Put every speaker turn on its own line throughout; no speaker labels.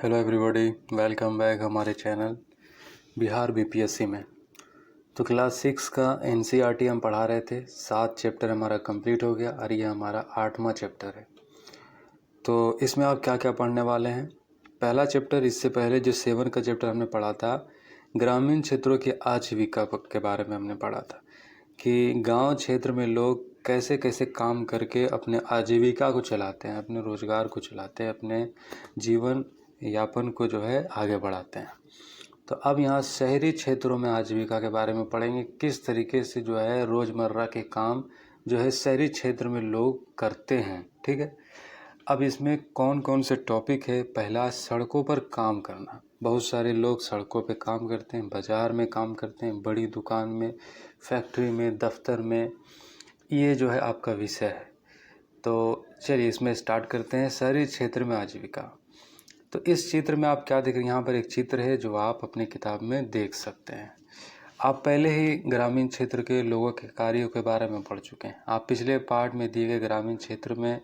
Hello everybody, welcome back हमारे channel Bihar BPSC में। तो क्लास 6 का एनसीईआरटी हम पढ़ा रहे थे। 7 चैप्टर हमारा कंप्लीट हो गया और ये हमारा 8वां चैप्टर है। तो इसमें आप क्या क्या पढ़ने वाले हैं। पहला चैप्टर, इससे पहले जो 7 का चैप्टर हमने पढ़ा था, ग्रामीण क्षेत्रों की आजीविका के बारे में हमने पढ़ा था कि गांव क्षेत्र में लोग कैसे कैसे काम करके अपने आजीविका को चलाते हैं, अपने रोज़गार को चलाते हैं, अपने जीवन यापन को जो है आगे बढ़ाते हैं। तो अब यहाँ शहरी क्षेत्रों में आजीविका के बारे में पढ़ेंगे, किस तरीके से जो है रोज़मर्रा के काम जो है शहरी क्षेत्र में लोग करते हैं। ठीक है, अब इसमें कौन कौन से टॉपिक है। पहला, सड़कों पर काम करना। बहुत सारे लोग सड़कों पे काम करते हैं, बाज़ार में काम करते हैं, बड़ी दुकान में, फैक्ट्री में, दफ्तर में। ये जो है आपका विषय है। तो चलिए इसमें स्टार्ट करते हैं। शहरी क्षेत्र में आजीविका। तो इस चित्र में आप क्या देख रहे हैं, यहाँ पर एक चित्र है जो आप अपनी किताब में देख सकते हैं। आप पहले ही ग्रामीण क्षेत्र के लोगों के कार्यों के बारे में पढ़ चुके हैं। आप पिछले पार्ट में दिए गए ग्रामीण क्षेत्र में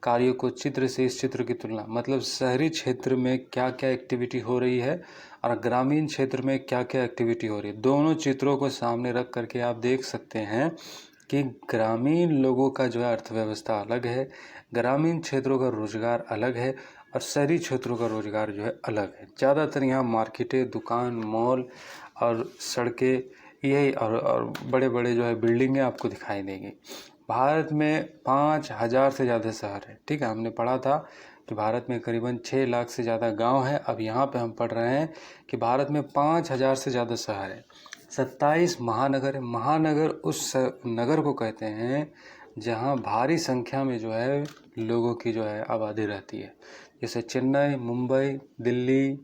कार्यों को चित्र से इस चित्र की तुलना, मतलब शहरी क्षेत्र में क्या क्या एक्टिविटी हो रही है और ग्रामीण क्षेत्र में क्या क्या एक्टिविटी हो रही है, दोनों चित्रों को सामने रख करके आप देख सकते हैं कि ग्रामीण लोगों का जो है अर्थव्यवस्था अलग है, ग्रामीण क्षेत्रों का रोजगार अलग है और शहरी क्षेत्रों का रोजगार जो है अलग है। ज़्यादातर यहाँ मार्केटें, दुकान, मॉल और सड़कें, यही और बड़े बड़े जो है बिल्डिंगें आपको दिखाई देंगी। भारत में 5000 से ज़्यादा शहर है। ठीक है, हमने पढ़ा था कि भारत में करीबन 6 लाख से ज़्यादा गांव है। अब यहाँ पे हम पढ़ रहे हैं कि भारत में 5000 से ज़्यादा शहर है। 27 महानगर है। महानगर उस नगर को कहते हैं जहाँ भारी संख्या में जो है लोगों की जो है आबादी रहती है। जैसे चेन्नई, मुंबई, दिल्ली,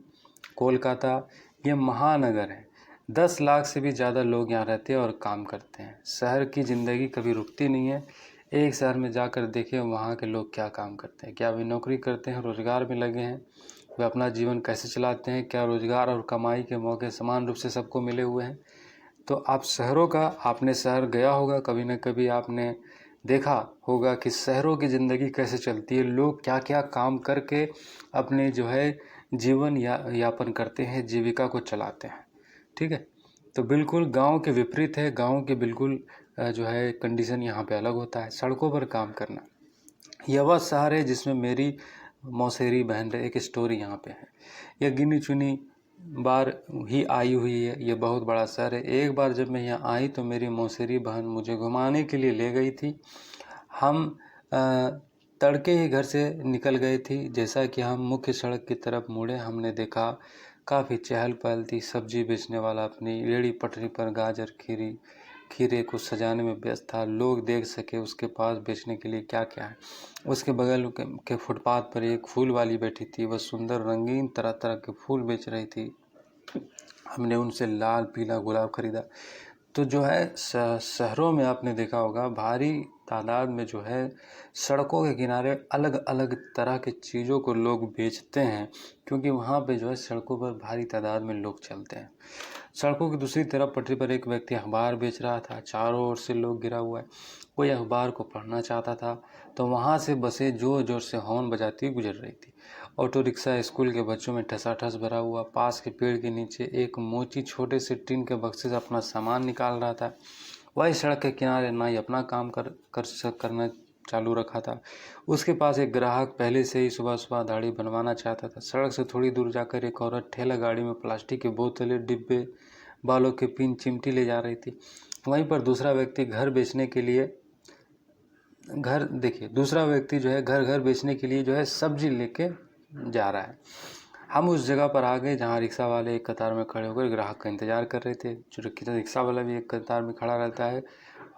कोलकाता, ये महानगर हैं। 10 लाख से भी ज़्यादा लोग यहाँ रहते हैं और काम करते हैं। शहर की ज़िंदगी कभी रुकती नहीं है। एक शहर में जाकर देखें वहाँ के लोग क्या काम करते हैं, क्या वे नौकरी करते हैं, रोज़गार में लगे हैं, वे अपना जीवन कैसे चलाते हैं, क्या रोज़गार और कमाई के मौके समान रूप से सबको मिले हुए हैं। तो आप शहरों का, आपने शहर गया होगा कभी न कभी, आपने देखा होगा कि शहरों की ज़िंदगी कैसे चलती है, लोग क्या क्या काम करके अपने जो है जीवन यापन करते हैं, जीविका को चलाते हैं। ठीक है, तो बिल्कुल गांव के विपरीत है। गांव के बिल्कुल जो है कंडीशन यहाँ पे अलग होता है। सड़कों पर काम करना, यह वह शहर है जिसमें मेरी मौसेरी बहन रहे। एक स्टोरी यहाँ पे है। यह गिनी चुनी बार ही आई हुई है। ये बहुत बड़ा शहर है। एक बार जब मैं यहाँ आई तो मेरी मौसेरी बहन मुझे घुमाने के लिए ले गई थी। हम तड़के ही घर से निकल गए थी। जैसा कि हम मुख्य सड़क की तरफ मुड़े, हमने देखा काफ़ी चहल पहल थी। सब्जी बेचने वाला अपनी रेहड़ी पटरी पर गाजर, खीरे को सजाने में व्यस्त था। लोग देख सके उसके पास बेचने के लिए क्या क्या है। उसके बगल के फुटपाथ पर एक फूल वाली बैठी थी। वह सुंदर रंगीन तरह तरह के फूल बेच रही थी। हमने उनसे लाल, पीला गुलाब खरीदा। तो जो है शहरों में आपने देखा होगा भारी तादाद में जो है सड़कों के किनारे अलग अलग तरह के चीज़ों को लोग बेचते हैं, क्योंकि वहाँ पे जो है सड़कों पर भारी तादाद में लोग चलते हैं। सड़कों की दूसरी तरफ पटरी पर एक व्यक्ति अखबार बेच रहा था। चारों ओर से लोग घिरा हुआ है। कोई अखबार को पढ़ना चाहता था तो वहाँ से बसें जोर जोर से हॉर्न बजाती गुजर रही थी। ऑटो रिक्शा स्कूल के बच्चों में ठसाठस भरा हुआ। पास के पेड़ के नीचे एक मोची छोटे से टिन के बक्से से अपना सामान निकाल रहा था। वही सड़क के किनारे नाई अपना काम करना चालू रखा था। उसके पास एक ग्राहक पहले से ही सुबह सुबह दाढ़ी बनवाना चाहता था। सड़क से थोड़ी दूर जाकर एक औरत ठेला गाड़ी में प्लास्टिक की बोतलें, डिब्बे, बालों के पिन, चिमटी ले जा रही थी। वहीं पर दूसरा व्यक्ति घर बेचने के लिए दूसरा व्यक्ति जो है घर बेचने के लिए जो है सब्जी लेके जा रहा है। हम उस जगह पर आ गए जहाँ रिक्शा वाले एक कतार में खड़े होकर ग्राहक का इंतज़ार कर रहे थे। जो रिक्शा वाला भी एक कतार में खड़ा रहता है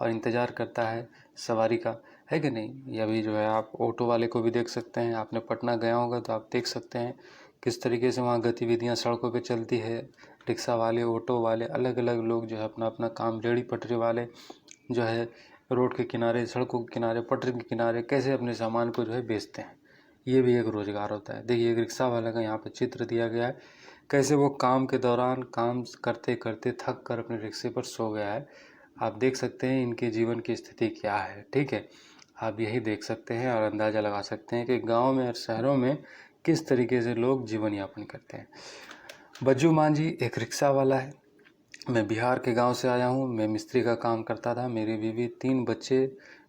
और इंतज़ार करता है सवारी का, है कि नहीं। ये अभी जो है आप ऑटो वाले को भी देख सकते हैं। आपने पटना गया होगा तो आप देख सकते हैं किस तरीके से वहाँ गतिविधियाँ सड़कों पे चलती है। रिक्शा वाले, ऑटो वाले, अलग अलग लोग जो है अपना अपना काम, रेहड़ी पटरी वाले जो है रोड के किनारे, सड़कों के किनारे, पटरी के किनारे कैसे अपने सामान को जो है बेचते हैं। ये भी एक रोज़गार होता है। देखिए एक रिक्शा वाला का यहाँ पर चित्र दिया गया है, कैसे वो काम के दौरान काम करते करते थक कर अपने रिक्शे पर सो गया है। आप देख सकते हैं इनके जीवन की स्थिति क्या है। ठीक है, आप यही देख सकते हैं और अंदाज़ा लगा सकते हैं कि गांव में और शहरों में किस तरीके से लोग जीवन यापन करते हैं। बज्जू मांझी एक रिक्शा वाला है। मैं बिहार के गांव से आया हूं। मैं मिस्त्री का काम करता था। मेरी बीवी 3 बच्चे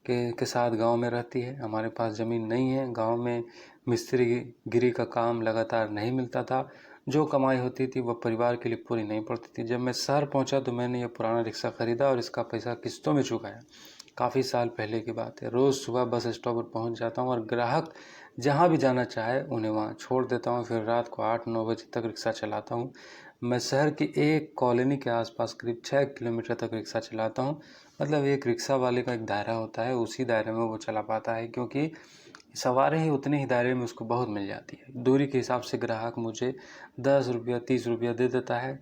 के साथ गांव में रहती है। हमारे पास ज़मीन नहीं है। गांव में मिस्त्रीगिरी का काम लगातार नहीं मिलता था। जो कमाई होती थी वह परिवार के लिए पूरी नहीं पड़ती थी। जब मैं शहर पहुंचा तो मैंने ये पुराना रिक्शा ख़रीदा और इसका पैसा किस्तों में चुकाया। काफ़ी साल पहले की बात है। रोज़ सुबह बस स्टॉप पर पहुंच जाता हूं और ग्राहक जहां भी जाना चाहे उन्हें वहां छोड़ देता हूं। फिर रात को 8-9 बजे तक रिक्शा चलाता हूं। मैं शहर की एक कॉलोनी के आसपास करीब 6 किलोमीटर तक रिक्शा चलाता हूं। मतलब एक रिक्शा वाले का एक दायरा होता है, उसी दायरे में वो चला पाता है, क्योंकि सवारी ही उतने ही दायरे में उसको बहुत मिल जाती है। दूरी के हिसाब से ग्राहक मुझे 10 रुपया 30 रुपया दे देता है।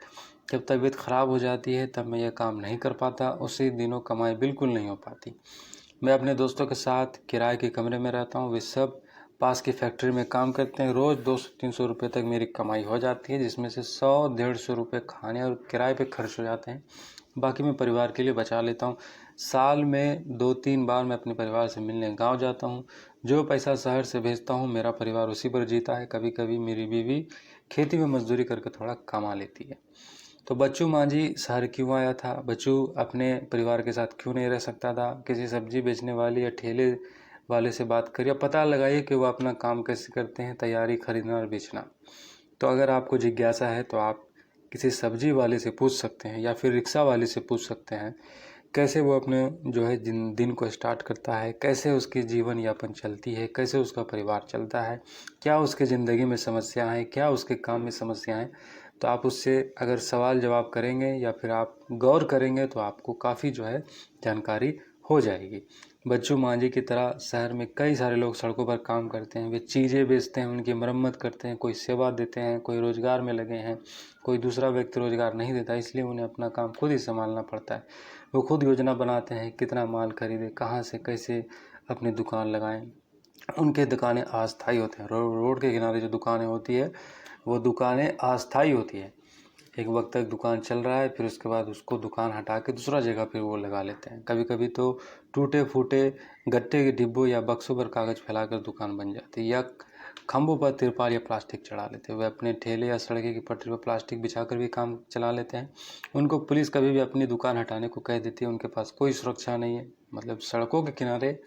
जब तबीयत ख़राब हो जाती है तब मैं यह काम नहीं कर पाता। उसी दिनों कमाई बिल्कुल नहीं हो पाती। मैं अपने दोस्तों के साथ किराए के कमरे में रहता हूँ। वे सब पास की फैक्ट्री में काम करते हैं। रोज़ 200-300 रुपये तक मेरी कमाई हो जाती है, जिसमें से 100-150 रुपये खाने और किराए पे खर्च हो जाते हैं। बाकी मैं परिवार के लिए बचा लेता हूँ। साल में 2-3 बार मैं अपने परिवार से मिलने गांव जाता हूँ। जो पैसा शहर से भेजता हूँ मेरा परिवार उसी पर जीता है। कभी कभी मेरी बीवी खेती में मजदूरी करके थोड़ा कमा लेती है। तो बच्चू मांझी शहर क्यों आया था? बच्चू अपने परिवार के साथ क्यों नहीं रह सकता था? किसी सब्जी बेचने वाले या ठेले वाले से बात करिए, पता लगाइए कि वो अपना काम कैसे करते हैं, तैयारी, खरीदना और बेचना। तो अगर आपको जिज्ञासा है तो आप किसी सब्जी वाले से पूछ सकते हैं या फिर रिक्शा वाले से पूछ सकते हैं कैसे वो अपने जो है दिन को स्टार्ट करता है, कैसे उसकी जीवन यापन चलती है, कैसे उसका परिवार चलता है, क्या उसके ज़िंदगी में समस्या हैं, क्या उसके काम में समस्या हैं। तो आप उससे अगर सवाल जवाब करेंगे या फिर आप गौर करेंगे तो आपको काफ़ी जो है जानकारी हो जाएगी। बच्चू मांझी की तरह शहर में कई सारे लोग सड़कों पर काम करते हैं। वे चीज़ें बेचते हैं, उनकी मरम्मत करते हैं, कोई सेवा देते हैं, कोई रोज़गार में लगे हैं, कोई दूसरा व्यक्ति रोज़गार नहीं देता, इसलिए उन्हें अपना काम खुद ही संभालना पड़ता है। वो खुद योजना बनाते हैं कितना माल खरीदें, कहाँ से कैसे अपनी दुकान लगाएं। उनके दुकानें अस्थायी होते हैं। रोड के किनारे जो दुकानें होती है वो दुकानें अस्थायी होती है। एक वक्त तक दुकान चल रहा है, फिर उसके बाद उसको दुकान हटा के दूसरा जगह फिर वो लगा लेते हैं। कभी कभी तो टूटे फूटे गट्टे के डिब्बों या बक्सों पर कागज़ फैलाकर दुकान बन जाती है, या खंभों पर तिरपाल या प्लास्टिक चढ़ा लेते हैं। वे अपने ठेले या सड़क की पटरी पर प्लास्टिक बिछाकर भी काम चला लेते हैं। उनको पुलिस कभी भी अपनी दुकान हटाने को कह देती है। उनके पास कोई सुरक्षा नहीं है। मतलब सड़कों के किनारे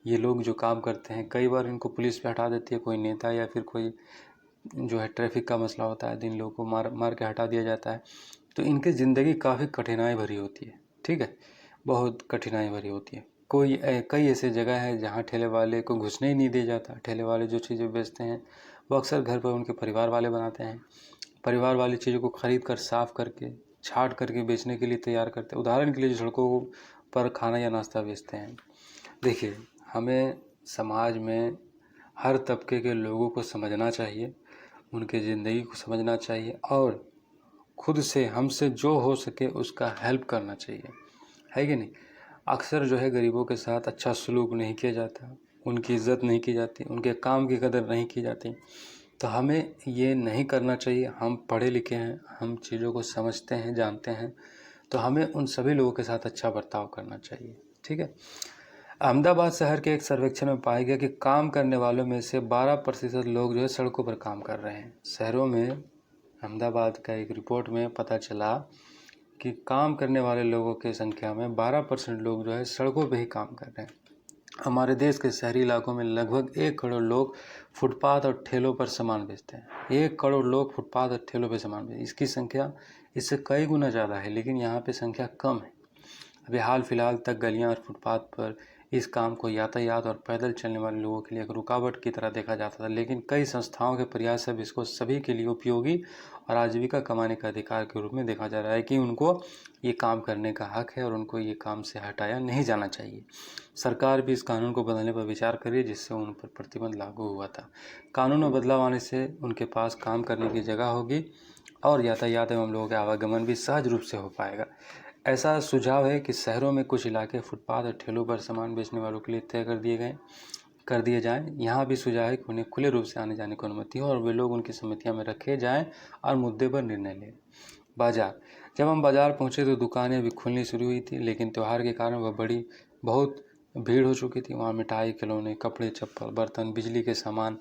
ये लोग जो काम करते हैं, कई बार इनको पुलिस भी हटा देती है। कोई नेता या फिर कोई जो है ट्रैफिक का मसला होता है, इन लोगों को मार के हटा दिया जाता है। तो इनकी ज़िंदगी काफ़ी कठिनाई भरी होती है। ठीक है, बहुत कठिनाई भरी होती है। कई ऐसे जगह है जहाँ ठेले वाले को घुसने ही नहीं दिया जाता। ठेले वाले जो चीज़ें बेचते हैं वो अक्सर घर पर उनके परिवार वाले बनाते हैं। परिवार वाली चीज़ों को ख़रीद कर साफ़ करके छाट करके बेचने के लिए तैयार करते हैं। उदाहरण के लिए जो सड़कों पर खाना या नाश्ता बेचते हैं। देखिए, हमें समाज में हर तबके के लोगों को समझना चाहिए, उनकी ज़िंदगी को समझना चाहिए और खुद से हमसे जो हो सके उसका हेल्प करना चाहिए, है कि नहीं? अक्सर जो है गरीबों के साथ अच्छा सलूक नहीं किया जाता, उनकी इज़्ज़त नहीं की जाती, उनके काम की कदर नहीं की जाती। तो हमें ये नहीं करना चाहिए। हम पढ़े लिखे हैं, हम चीज़ों को समझते हैं, जानते हैं, तो हमें उन सभी लोगों के साथ अच्छा बर्ताव करना चाहिए। ठीक है। अहमदाबाद शहर के एक सर्वेक्षण में पाया गया कि काम करने वालों में से 12% लोग जो है सड़कों पर काम कर रहे हैं। शहरों में अहमदाबाद का एक रिपोर्ट में पता चला कि काम करने वाले लोगों की संख्या में 12% लोग जो है सड़कों पर ही काम कर रहे हैं। हमारे देश के शहरी इलाकों में लगभग 1 करोड़ लोग फुटपाथ और ठेलों पर सामान बेचते हैं। 1 करोड़ लोग फुटपाथ और ठेलों पर सामान बेचते हैं। इसकी संख्या इससे कई गुना ज़्यादा है, लेकिन यहाँ पे संख्या कम है। अभी हाल फिलहाल तक गलियाँ और फुटपाथ पर इस काम को यातायात और पैदल चलने वाले लोगों के लिए एक रुकावट की तरह देखा जाता था, लेकिन कई संस्थाओं के प्रयास से अब इसको सभी के लिए उपयोगी और आजीविका कमाने का अधिकार के रूप में देखा जा रहा है कि उनको ये काम करने का हक है और उनको ये काम से हटाया नहीं जाना चाहिए। सरकार भी इस कानून को बदलने पर विचार कर रही है, जिससे उन पर प्रतिबंध लागू हुआ था। कानून में बदलाव आने से उनके पास काम करने की जगह होगी और यातायात एवं लोगों का आवागमन भी सहज रूप से हो पाएगा। ऐसा सुझाव है कि शहरों में कुछ इलाके फुटपाथ और ठेलों पर सामान बेचने वालों के लिए तय कर दिए जाएं। यहाँ भी सुझाव है कि उन्हें खुले रूप से आने जाने की अनुमति हो और वे लोग उनकी समितियाँ में रखे जाएं और मुद्दे पर निर्णय लें। बाजार, जब हम बाजार पहुँचे तो दुकानें अभी खुलनी शुरू हुई थी, लेकिन त्यौहार के कारण वह बहुत भीड़ हो चुकी थी। वहाँ मिठाई, खिलौने, कपड़े, चप्पल, बर्तन, बिजली के सामान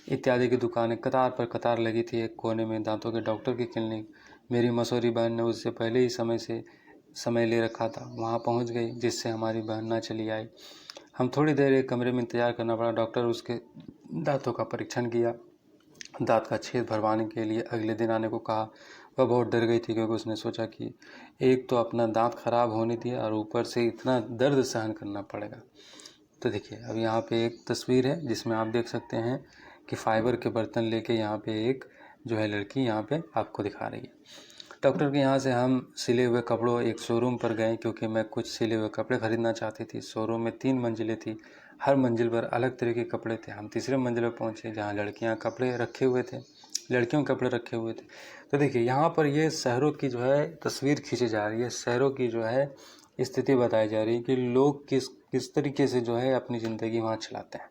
इत्यादि की दुकानें कतार पर कतार लगी थी। एक कोने में दांतों के डॉक्टर की क्लिनिक, मेरी मसूरी बहन ने उससे पहले ही समय ले रखा था, वहाँ पहुँच गई, जिससे हमारी बहन ना चली आई। हम थोड़ी देर एक कमरे में इंतज़ार करना पड़ा। डॉक्टर उसके दांतों का परीक्षण किया, दांत का छेद भरवाने के लिए अगले दिन आने को कहा। वह बहुत डर गई थी, क्योंकि उसने सोचा कि एक तो अपना दांत खराब होने दिया और ऊपर से इतना दर्द सहन करना पड़ेगा। तो देखिए, अब यहाँ पे एक तस्वीर है जिसमें आप देख सकते हैं कि फाइबर के बर्तन लेके यहाँ पे एक जो है लड़की यहाँ पे आपको दिखा रही है। डॉक्टर के यहाँ से हम सिले हुए कपड़ों एक शोरूम पर गए, क्योंकि मैं कुछ सिले हुए कपड़े खरीदना चाहती थी। शोरूम में 3 मंजिलें थी, हर मंजिल पर अलग तरह के कपड़े थे। हम तीसरे मंजिल पर पहुँचे, जहाँ लड़कियों के कपड़े रखे हुए थे। तो देखिए, यहाँ पर ये शहरों की जो है तस्वीर खींची जा रही है, शहरों की जो है स्थिति बताई जा रही है कि लोग किस तरीके से जो है अपनी ज़िंदगी वहाँ चलाते हैं।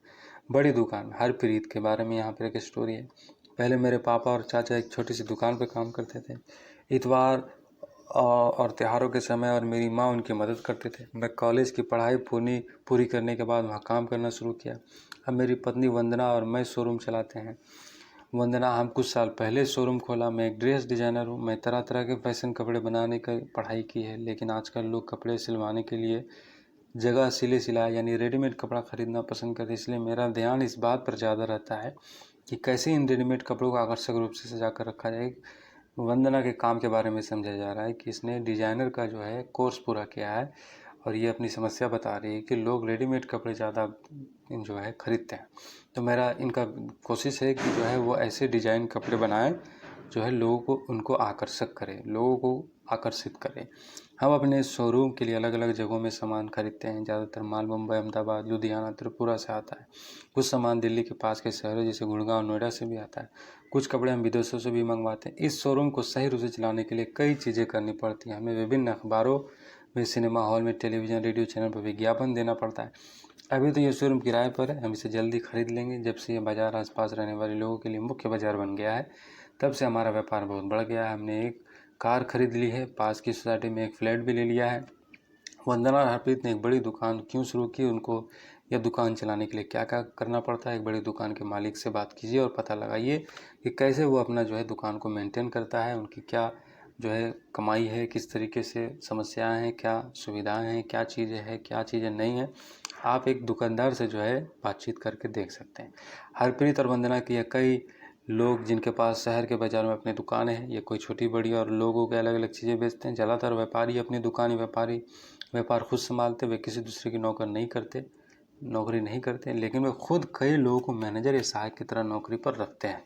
बड़ी दुकान, हरप्रीत के बारे में यहाँ पर एक स्टोरी है। पहले मेरे पापा और चाचा एक छोटी सी दुकान पर काम करते थे। इतवार और त्योहारों के समय और मेरी माँ उनकी मदद करते थे। मैं कॉलेज की पढ़ाई पूरी करने के बाद वहाँ काम करना शुरू किया। अब मेरी पत्नी वंदना और मैं शोरूम चलाते हैं। वंदना, हम कुछ साल पहले शोरूम खोला। मैं एक ड्रेस डिज़ाइनर हूँ। मैं तरह तरह के फैशन कपड़े बनाने की पढ़ाई की है, लेकिन आजकल लोग कपड़े सिलवाने के लिए जगह सिले सिलाए यानी रेडीमेड कपड़ा खरीदना पसंद करते हैं। इसलिए मेरा ध्यान इस बात पर ज़्यादा रहता है कि कैसे इन रेडीमेड कपड़ों को आकर्षक रूप से सजा कर रखा जाए। वंदना के काम के बारे में समझा जा रहा है कि इसने डिज़ाइनर का जो है कोर्स पूरा किया है, और ये अपनी समस्या बता रही है कि लोग रेडीमेड कपड़े ज़्यादा जो है खरीदते हैं। तो मेरा इनका कोशिश है कि जो है वो ऐसे डिज़ाइन कपड़े बनाएं जो है लोगों को उनको आकर्षक करे, लोगों को आकर्षित करे। हम अपने शोरूम के लिए अलग अलग जगहों में सामान खरीदते हैं। ज़्यादातर माल मुंबई, अहमदाबाद, लुधियाना, त्रिपुरा से आता है। कुछ सामान दिल्ली के पास के शहरों जैसे गुड़गांव, नोएडा से भी आता है। कुछ कपड़े हम विदेशों से भी मंगवाते हैं। इस शोरूम को सही रूप से चलाने के लिए कई चीज़ें करनी पड़ती हैं। हमें विभिन्न अखबारों में, सिनेमा हॉल में, टेलीविज़न, रेडियो चैनल पर विज्ञापन देना पड़ता है। अभी तो ये शोरूम किराए पर है, हम इसे जल्दी खरीद लेंगे। जब से ये बाज़ार आसपास रहने वाले लोगों के लिए मुख्य बाज़ार बन गया है, तब से हमारा व्यापार बहुत बढ़ गया है। हमने एक कार खरीद ली है, पास की सोसाइटी में एक फ्लैट भी ले लिया है। वंदना और हरप्रीत ने एक बड़ी दुकान क्यों शुरू की, उनको यह दुकान चलाने के लिए क्या क्या करना पड़ता है, एक बड़ी दुकान के मालिक से बात कीजिए और पता लगाइए कि कैसे वो अपना जो है दुकान को मेंटेन करता है, उनकी क्या जो है कमाई है, किस तरीके से समस्याएं हैं, क्या सुविधाएं हैं, क्या चीज़ें हैं, क्या चीज़ें नहीं हैं। आप एक दुकानदार से जो है बातचीत करके देख सकते हैं। हरप्रीत और वंदना की कई लोग जिनके पास शहर के बाज़ार में अपनी दुकानें हैं, ये कोई छोटी बड़ी और लोगों के अलग अलग चीज़ें बेचते हैं। ज़्यादातर व्यापारी अपनी दुकान व्यापार खुद संभालते, वे किसी दूसरे की नौकरी नहीं करते, लेकिन वे खुद कई लोगों को मैनेजर या सहायक की तरह नौकरी पर रखते हैं।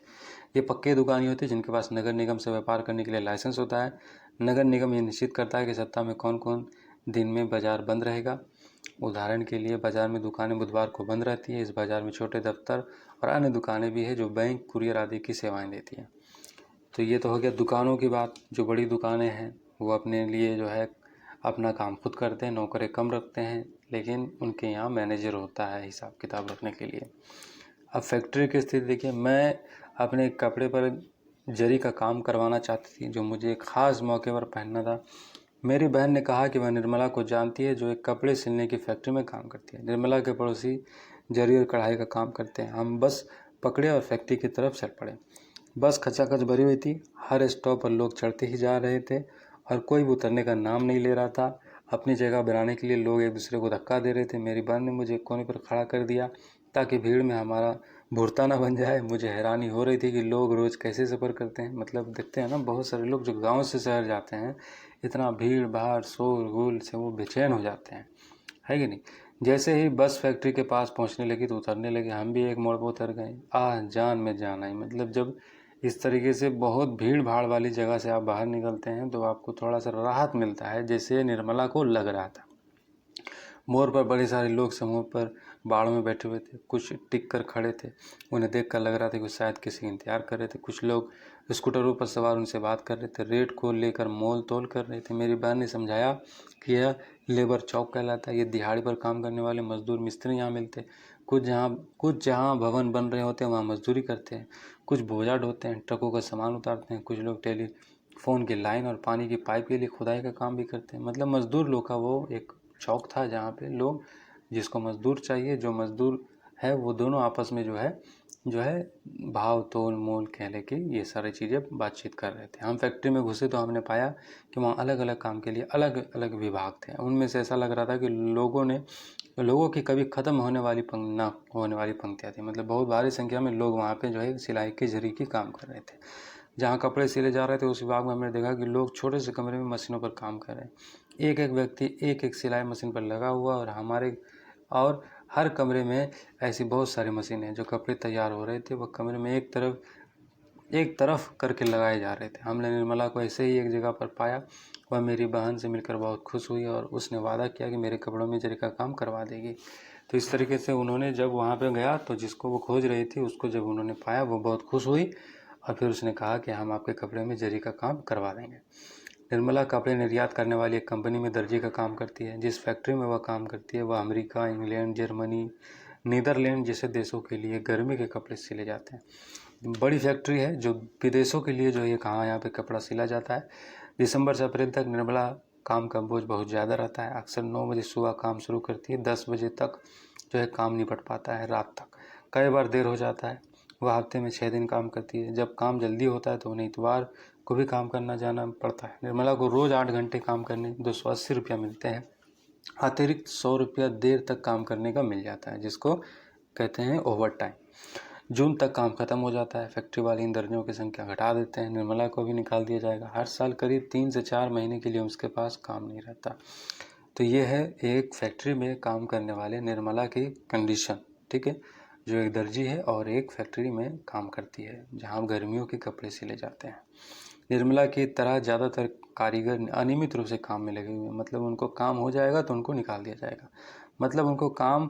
ये पक्के दुकानी होते हैं जिनके पास नगर निगम से व्यापार करने के लिए लाइसेंस होता है। नगर निगम ये निश्चित करता है कि सप्ताह में कौन कौन दिन में बाज़ार बंद रहेगा। उदाहरण के लिए, बाज़ार में दुकानें बुधवार को बंद रहती है। इस बाज़ार में छोटे दफ्तर और अन्य दुकानें भी हैं जो बैंक, कुरियर आदि की सेवाएं देती हैं। तो ये तो हो गया दुकानों की बात। जो बड़ी दुकानें हैं वो अपने लिए जो है अपना काम खुद करते हैं, नौकरें कम रखते हैं, लेकिन उनके यहाँ मैनेजर होता है हिसाब किताब रखने के लिए। अब फैक्ट्री की स्थिति देखिए, मैं अपने कपड़े पर जरी का काम करवाना चाहती थी, जो मुझे एक ख़ास मौके पर पहनना था। मेरी बहन ने कहा कि वह निर्मला को जानती है, जो एक कपड़े सिलने की फैक्ट्री में काम करती है। निर्मला के पड़ोसी जरी और कढ़ाई का काम करते हैं। हम बस पकड़े और फैक्ट्री की तरफ चल पड़े। बस खचाखच भरी हुई थी। हर स्टॉप पर लोग चढ़ते ही जा रहे थे और कोई भी उतरने का नाम नहीं ले रहा था। अपनी जगह बनाने के लिए लोग एक दूसरे को धक्का दे रहे थे। मेरी बहन ने मुझे कोने पर खड़ा कर दिया ताकि भीड़ में हमारा भुरता ना बन जाए। मुझे हैरानी हो रही थी कि लोग रोज़ कैसे सफ़र करते हैं। मतलब देखते हैं ना, बहुत सारे लोग जो गांव से शहर जाते हैं, इतना भीड़ भाड़ शोर गुल से वो बेचैन हो जाते हैं, है कि नहीं। जैसे ही बस फैक्ट्री के पास पहुंचने लगी तो उतरने लगे। हम भी एक मोड़ पर उतर गए। जान में जान आई। मतलब जब इस तरीके से बहुत भीड़ भाड़ वाली जगह से आप बाहर निकलते हैं तो आपको थोड़ा सा राहत मिलता है, जैसे निर्मला को लग रहा था। मोड़ पर बड़े सारे लोग समूह पर बाड़ में बैठे हुए थे। कुछ टिक कर खड़े थे। उन्हें देखकर लग रहा था कि शायद किसी का इंतजार कर रहे थे। कुछ लोग स्कूटरों पर सवार उनसे बात कर रहे थे, रेट को लेकर मोल तोल कर रहे थे। मेरी बहन ने समझाया कि यह लेबर चौक कहलाता है। ये दिहाड़ी पर काम करने वाले मजदूर मिस्त्री यहाँ मिलते। कुछ जहाँ भवन बन रहे होते हैं वहाँ मजदूरी करते हैं। कुछ बोझा ढोते हैं, ट्रकों का सामान उतारते हैं। कुछ लोग टेलीफोन की लाइन और पानी की पाइप के लिए खुदाई का काम भी करते हैं। मतलब मजदूर लोग का वो एक चौक था जहाँ पे लोग, जिसको मजदूर चाहिए, जो मजदूर है, वो दोनों आपस में जो है जो है भाव तोल मोल कह लेके ये सारी चीज़ें बातचीत कर रहे थे। हम फैक्ट्री में घुसे तो हमने पाया कि वहाँ अलग अलग काम के लिए अलग अलग विभाग थे। उनमें से ऐसा लग रहा था कि लोगों की कभी ख़त्म होने वाली ना होने वाली पंक्तियाँ थी। मतलब बहुत भारी संख्या में लोग वहाँ पे जो है सिलाई के जरिए की काम कर रहे थे। जहाँ कपड़े सिले जा रहे थे उस विभाग में हमने देखा कि लोग छोटे से कमरे में मशीनों पर काम कर रहे हैं। एक एक व्यक्ति एक एक सिलाई मशीन पर लगा हुआ और हर कमरे में ऐसी बहुत सारी मशीनें हैं जो कपड़े तैयार हो रहे थे वह कमरे में एक तरफ करके लगाए जा रहे थे। हमने निर्मला को ऐसे ही एक जगह पर पाया। वह मेरी बहन से मिलकर बहुत खुश हुई और उसने वादा किया कि मेरे कपड़ों में जरी का काम करवा देगी। तो इस तरीके से उन्होंने जब वहाँ पे गया तो जिसको वो खोज रही थी उसको जब उन्होंने पाया वो बहुत खुश हुई और फिर उसने कहा कि हम आपके कपड़े में जरी का काम करवा देंगे। निर्मला कपड़े निर्यात करने वाली एक कंपनी में दर्जी का काम करती है। जिस फैक्ट्री में वह काम करती है वह अमेरिका, इंग्लैंड, जर्मनी, नीदरलैंड जैसे देशों के लिए गर्मी के कपड़े सिले जाते हैं। बड़ी फैक्ट्री है जो विदेशों के लिए जो ये कहाँ यहाँ पे कपड़ा सिला जाता है। दिसंबर से अप्रैल तक निर्मला काम का बोझ बहुत ज़्यादा रहता है। अक्सर 9 बजे सुबह काम शुरू करती है, 10 बजे तक जो है काम निपट पाता है। रात तक कई बार देर हो जाता है। वह हफ्ते में 6 दिन काम करती है। जब काम जल्दी होता है तो उन्हें इतवार को भी काम करना जाना पड़ता है। निर्मला को रोज़ 8 घंटे काम करने 280 रुपया मिलते हैं। अतिरिक्त 100 रुपया देर तक काम करने का मिल जाता है जिसको कहते हैं ओवर टाइम। जून तक काम खत्म हो जाता है। फैक्ट्री वाले इन दर्जियों की संख्या घटा देते हैं। निर्मला को भी निकाल दिया जाएगा। हर साल करीब 3 से 4 महीने के लिए उसके पास काम नहीं रहता। तो ये है एक फैक्ट्री में काम करने वाले निर्मला की कंडीशन, ठीक है, जो एक दर्जी है और एक फैक्ट्री में काम करती है जहाँ गर्मियों के कपड़े सिले जाते हैं। निर्मला की तरह ज़्यादातर कारीगर अनियमित रूप से काम में लगे हुए हैं। मतलब उनको काम हो जाएगा तो उनको निकाल दिया जाएगा। मतलब उनको काम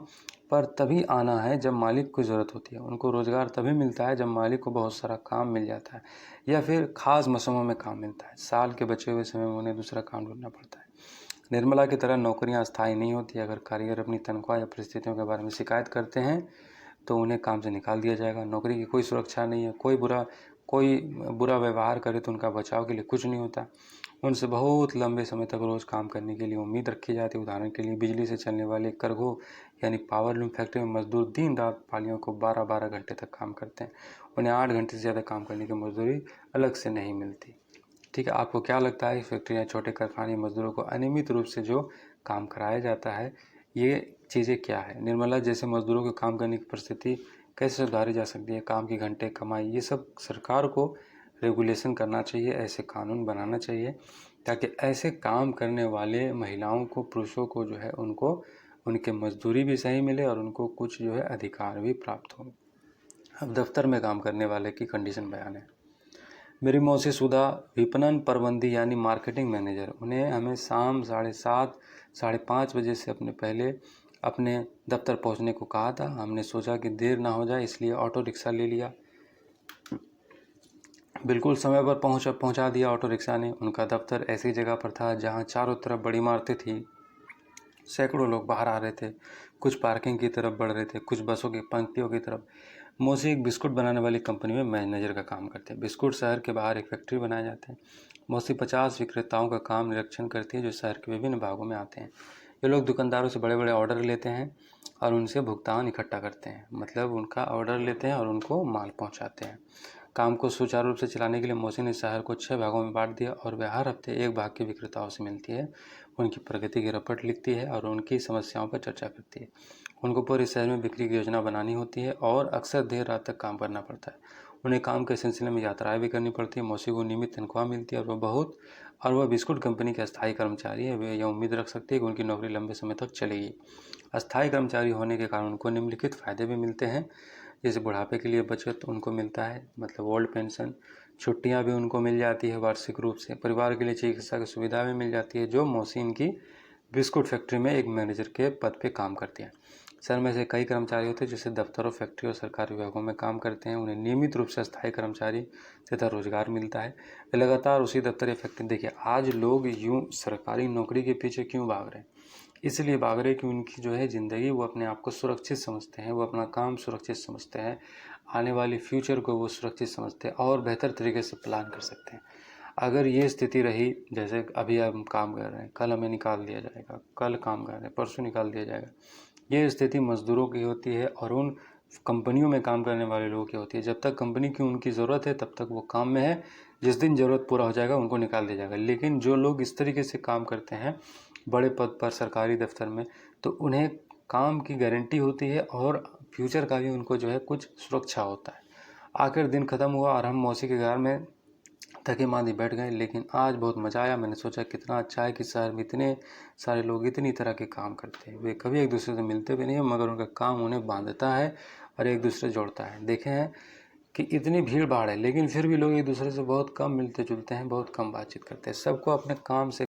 पर तभी आना है जब मालिक को ज़रूरत होती है। उनको रोज़गार तभी मिलता है जब मालिक को बहुत सारा काम मिल जाता है या फिर ख़ास मौसमों में काम मिलता है। साल के बचे हुए समय में उन्हें दूसरा काम ढूंढना पड़ता है। निर्मला की तरह नौकरियां अस्थायी नहीं होती। अगर कारीगर अपनी तनख्वाह या परिस्थितियों के बारे में शिकायत करते हैं तो उन्हें काम से निकाल दिया जाएगा। नौकरी की कोई सुरक्षा नहीं है। कोई बुरा व्यवहार करे तो उनका बचाव के लिए कुछ नहीं होता। उनसे बहुत लंबे समय तक रोज़ काम करने के लिए उम्मीद रखी जाती है। उदाहरण के लिए बिजली से चलने वाले करघो यानी पावर लूम फैक्ट्री में मजदूर दिन रात पालियों को 12-12 घंटे तक काम करते हैं। उन्हें 8 घंटे से ज़्यादा काम करने की मजदूरी अलग से नहीं मिलती। ठीक है, आपको क्या लगता है फैक्ट्री या छोटे कारखाने मजदूरों को अनियमित रूप से जो काम कराया जाता है ये चीज़ें क्या है? निर्मला जैसे मजदूरों को काम करने की परिस्थिति कैसे सुधारी जा सकती है? काम के घंटे, कमाई, ये सब सरकार को रेगुलेशन करना चाहिए, ऐसे कानून बनाना चाहिए ताकि ऐसे काम करने वाले महिलाओं को, पुरुषों को जो है उनको उनके मजदूरी भी सही मिले और उनको कुछ जो है अधिकार भी प्राप्त हो। अब दफ्तर में काम करने वाले की कंडीशन बयान है। मेरी मौसी सुधा विपणन प्रबंधी यानी मार्केटिंग मैनेजर। उन्हें हमें शाम 7:30 5:30 बजे से अपने दफ्तर पहुंचने को कहा था। हमने सोचा कि देर ना हो जाए इसलिए ऑटो रिक्शा ले लिया। बिल्कुल समय पर पहुंचा दिया ऑटो रिक्शा ने। उनका दफ्तर ऐसी जगह पर था जहां चारों तरफ बड़ी इमारतें थी। सैकड़ों लोग बाहर आ रहे थे। कुछ पार्किंग की तरफ बढ़ रहे थे, कुछ बसों की पंक्तियों की तरफ। मौसी एक बिस्कुट बनाने वाली कंपनी में मैनेजर का काम करते हैं। बिस्कुट शहर के बाहर एक फैक्ट्री बनाए जाते हैं। मौसी 50 विक्रेताओं का काम निरीक्षण करती है जो शहर के विभिन्न भागों में आते हैं। ये लोग दुकानदारों से बड़े बड़े ऑर्डर लेते हैं और उनसे भुगतान इकट्ठा करते हैं। मतलब उनका ऑर्डर लेते हैं और उनको माल पहुंचाते हैं। काम को सुचारू रूप से चलाने के लिए मौसी ने शहर को 6 भागों में बांट दिया और वह हर हफ्ते एक भाग के विक्रेताओं से मिलती है, उनकी प्रगति की रिपोर्ट लिखती है और उनकी समस्याओं पर चर्चा करती है। उनको पूरे शहर में बिक्री की योजना बनानी होती है और अक्सर देर रात तक काम करना पड़ता है। उन्हें काम के सिलसिले में यात्राएं भी करनी पड़ती है। मौसी को नियमित तनख्वाह मिलती है और वह बिस्कुट कंपनी के अस्थायी कर्मचारी है। वे यह उम्मीद रख सकती है कि उनकी नौकरी लंबे समय तक चलेगी। अस्थायी कर्मचारी होने के कारण उनको निम्नलिखित फ़ायदे भी मिलते हैं, जैसे बुढ़ापे के लिए बचत उनको मिलता है, मतलब ओल्ड पेंशन। छुट्टियां भी उनको मिल जाती है वार्षिक रूप से। परिवार के लिए चिकित्सा की सुविधा भी मिल जाती है। जो मौसी इनकी बिस्कुट फैक्ट्री में एक मैनेजर के पद पे काम करती हैं। शहर में से कई कर्मचारी होते हैं जैसे दफ्तरों, फैक्ट्री और सरकारी विभागों में काम करते हैं। उन्हें नियमित रूप से अस्थायी कर्मचारी तथा रोजगार मिलता है। वे लगातार उसी दफ्तर या फैक्ट्री। देखिए आज लोग यूं सरकारी नौकरी के पीछे क्यों भाग रहे हैं? इसलिए भाग रहे कि उनकी जो है ज़िंदगी वो अपने आप को सुरक्षित समझते हैं, वो अपना काम सुरक्षित समझते हैं, आने वाले फ्यूचर को वो सुरक्षित समझते हैं और बेहतर तरीके से प्लान कर सकते हैं। अगर ये स्थिति रही, जैसे अभी हम काम कर रहे हैं, कल हमें निकाल दिया जाएगा, कल काम कर रहे हैं, परसों निकाल दिया जाएगा, ये स्थिति मजदूरों की होती है और उन कंपनियों में काम करने वाले लोगों की होती है। जब तक कंपनी की उनकी ज़रूरत है तब तक वो काम में है, जिस दिन ज़रूरत पूरा हो जाएगा उनको निकाल दिया जाएगा। लेकिन जो लोग इस तरीके से काम करते हैं बड़े पद पर सरकारी दफ्तर में, तो उन्हें काम की गारंटी होती है और फ्यूचर का भी उनको जो है कुछ सुरक्षा होता है। आखिर दिन ख़त्म हुआ और हम मौसी के घर में थके मांदी बैठ गए। लेकिन आज बहुत मज़ा आया। मैंने सोचा कितना अच्छा है कि शहर में इतने सारे लोग इतनी तरह के काम करते हैं। वे कभी एक दूसरे से मिलते भी नहीं हैं, मगर उनका काम उन्हें बांधता है और एक दूसरे जोड़ता है। देखे हैं कि इतनी भीड़ भाड़ है, लेकिन फिर भी लोग एक दूसरे से बहुत कम मिलते जुलते हैं, बहुत कम बातचीत करते हैं। सबको अपने काम से